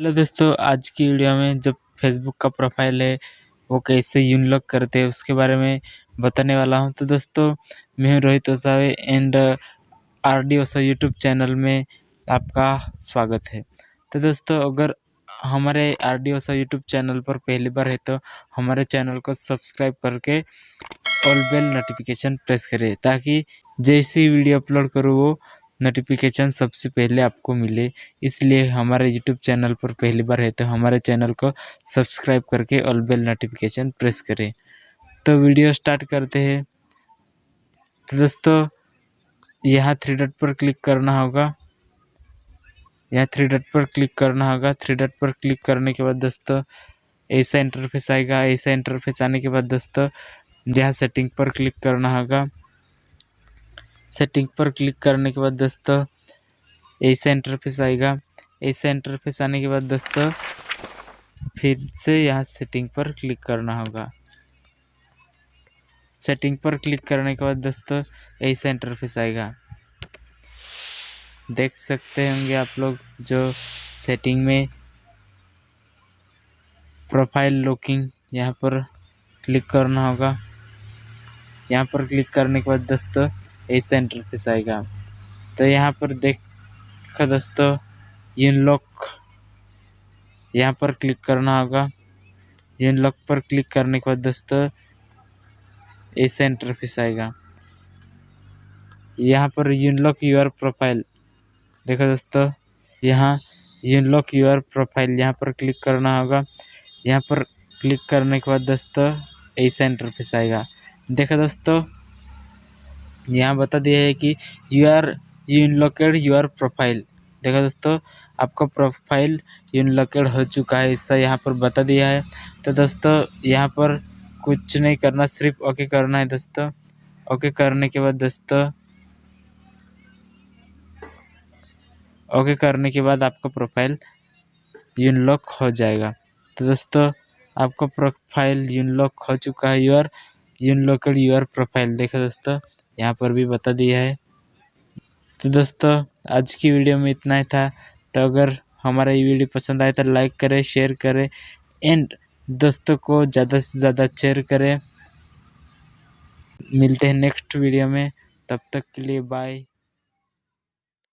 Hello दोस्तों, आज की वीडियो में जो फेसबुक का प्रोफाइल है वो कैसे अनलॉक करते हैं उसके बारे में बताने वाला हूं। तो दोस्तों, मैं हूं रोहित ओसावे एंड आरडी ओसा यूट्यूब चैनल में आपका स्वागत है। तो दोस्तों, अगर हमारे आरडी ओसा यूट्यूब चैनल पर पहली बार है तो हमारे चैनल को सब्सक्राइब करके ऑल बेल नोटिफिकेशन प्रेस करें ताकि जैसी वीडियो अपलोड करूँ वो नोटिफिकेशन सबसे पहले आपको मिले। इसलिए हमारे यूट्यूब चैनल पर पहली बार है तो हमारे चैनल को सब्सक्राइब करके ऑल बेल नोटिफिकेशन प्रेस करें। तो वीडियो स्टार्ट करते हैं। तो दोस्तों, यहाँ थ्री डॉट पर क्लिक करना होगा। यहाँ थ्री डॉट पर क्लिक करना होगा। थ्री डॉट पर क्लिक करने के बाद दोस्तों ऐसा इंटरफेस आएगा। ऐसा इंटरफेस आने के बाद दोस्तों यहाँ सेटिंग पर क्लिक करना होगा। सेटिंग पर क्लिक करने के बाद दोस्तों ऐसा इंटरफेस आएगा। ऐसा इंटरफेस आने के बाद दोस्तों फिर से यहाँ सेटिंग पर क्लिक करना होगा। सेटिंग पर क्लिक करने के बाद दोस्तों ऐसा इंटरफेस आएगा। देख सकते होंगे आप लोग, जो सेटिंग में प्रोफाइल लॉकिंग यहाँ पर क्लिक करना होगा। यहाँ पर क्लिक करने के बाद दोस्तों ऐसा इंटरफेस आएगा। तो यहाँ पर देखो दोस्तों अनलॉक, यहाँ पर क्लिक करना होगा। अनलॉक पर क्लिक करने के बाद दोस्तों ऐसा इंटरफेस आएगा। यहाँ पर अनलॉक योर प्रोफाइल, देखो दोस्तों यहाँ अनलॉक योर प्रोफाइल, यहाँ पर क्लिक करना होगा। यहाँ पर क्लिक करने के बाद दोस्तों ऐसा इंटरफेस आएगा। देखो दोस्तों, यहाँ बता दिया है कि यू अनलॉक्ड योर प्रोफाइल। देखो दोस्तों, आपका प्रोफाइल अनलॉक्ड हो चुका है, ऐसा यहाँ पर बता दिया है। तो दोस्तों यहाँ पर कुछ नहीं करना, सिर्फ ओके करना है दोस्तों। ओके करने के बाद दोस्तों ओके करने के बाद आपका प्रोफाइल अनलॉक हो जाएगा। तो दोस्तों आपका प्रोफाइल अनलॉक हो चुका है। यू अनलॉक्ड योर प्रोफाइल, देखो दोस्तों यहाँ पर भी बता दिया है। तो दोस्तों आज की वीडियो में इतना ही था। तो अगर हमारा ये वीडियो पसंद आए तो लाइक करें, शेयर करें एंड दोस्तों को ज़्यादा से ज़्यादा शेयर करें। मिलते हैं नेक्स्ट वीडियो में, तब तक के लिए बाय।